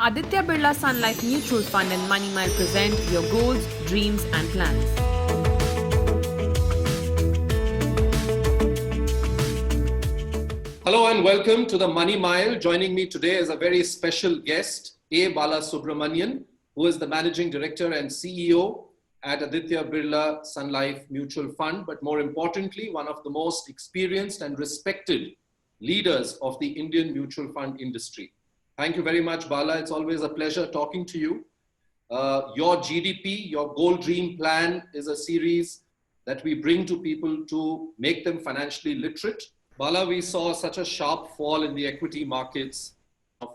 Aditya Birla Sun Life Mutual Fund and Money Mile present your goals, dreams and plans. Hello and welcome to the Money Mile. Joining me today is a very special guest, A. Balasubramanian, who is the Managing Director and CEO at Aditya Birla Sun Life Mutual Fund, but more importantly, one of the most experienced and respected leaders of the Indian mutual fund industry. Thank you very much, Bala. It's always a pleasure talking to you. Your GDP, your Goal Dream Plan is a series that we bring to people to make them financially literate. Bala, we saw such a sharp fall in the equity markets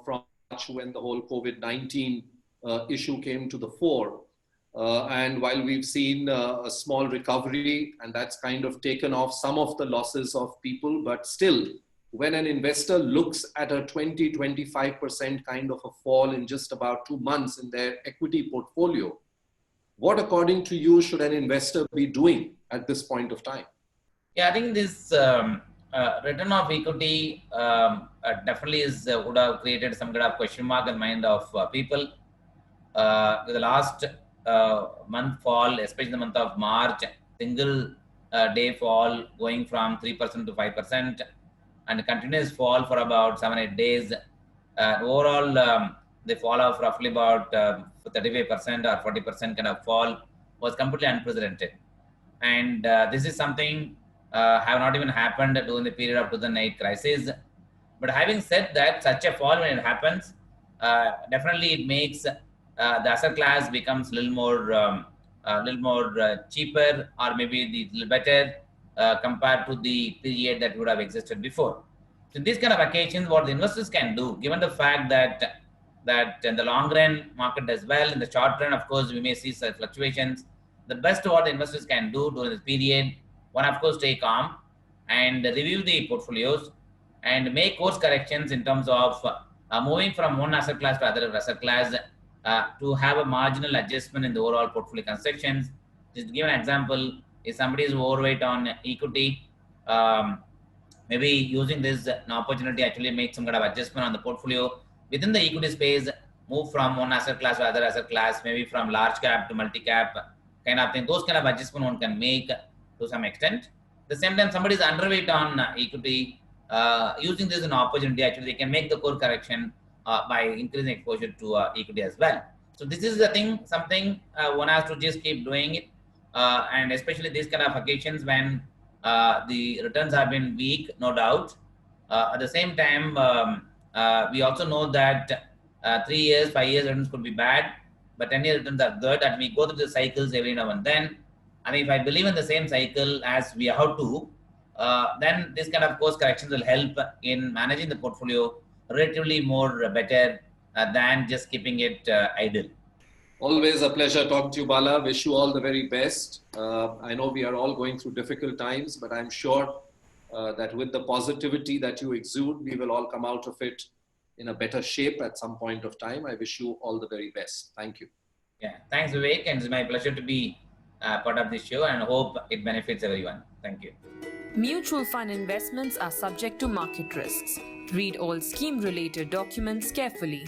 from March when the whole COVID-19 issue came to the fore. And while we've seen a small recovery, and that's kind of taken off some of the losses of people, but still, when an investor looks at a 20-25% kind of a fall in just about 2 months in their equity portfolio, what according to you should an investor be doing at this point of time? Yeah, I think this return of equity definitely would have created some kind of question mark in the mind of people. The last month fall, especially the month of March, single day fall going from 3% to 5%, and continuous fall for about 7-8 days. Overall, the fall of roughly about 35% or 40% kind of fall was completely unprecedented. And this is something have not even happened during the period of 2008 crisis. But having said that, such a fall when it happens, definitely it makes the asset class becomes a little more cheaper, or maybe a little better compared to the period that would have existed before. So these kind of occasions, what the investors can do, given the fact that in the long run market does well, in the short run, of course, we may see such fluctuations. The best what the investors can do during this period, one, of course, stay calm and review the portfolios and make course corrections in terms of moving from one asset class to other asset class to have a marginal adjustment in the overall portfolio constructions. Just to give an example, if somebody is overweight on equity, maybe using this an opportunity actually make some kind of adjustment on the portfolio within the equity space, move from one asset class to other asset class, maybe from large cap to multi cap kind of thing. Those kind of adjustment one can make to some extent. At the same time, somebody is underweight on equity, using this as an opportunity, actually they can make the core correction by increasing exposure to equity as well. So this is the thing, something one has to just keep doing it. And especially these kind of occasions when the returns have been weak, no doubt. At the same time, we also know that 3 years, 5 years returns could be bad, but 10-year returns are good, and we go through the cycles every now and then. And if I believe in the same cycle as we have to, then this kind of course corrections will help in managing the portfolio relatively more better than just keeping it idle. Always a pleasure talking to you, Bala. Wish you all the very best. I know we are all going through difficult times, but I'm sure that with the positivity that you exude, we will all come out of it in a better shape at some point of time. I wish you all the very best. Thank you. Yeah, thanks, Vivek. And it's my pleasure to be part of this show, and hope it benefits everyone. Thank you. Mutual fund investments are subject to market risks. Read all scheme-related documents carefully.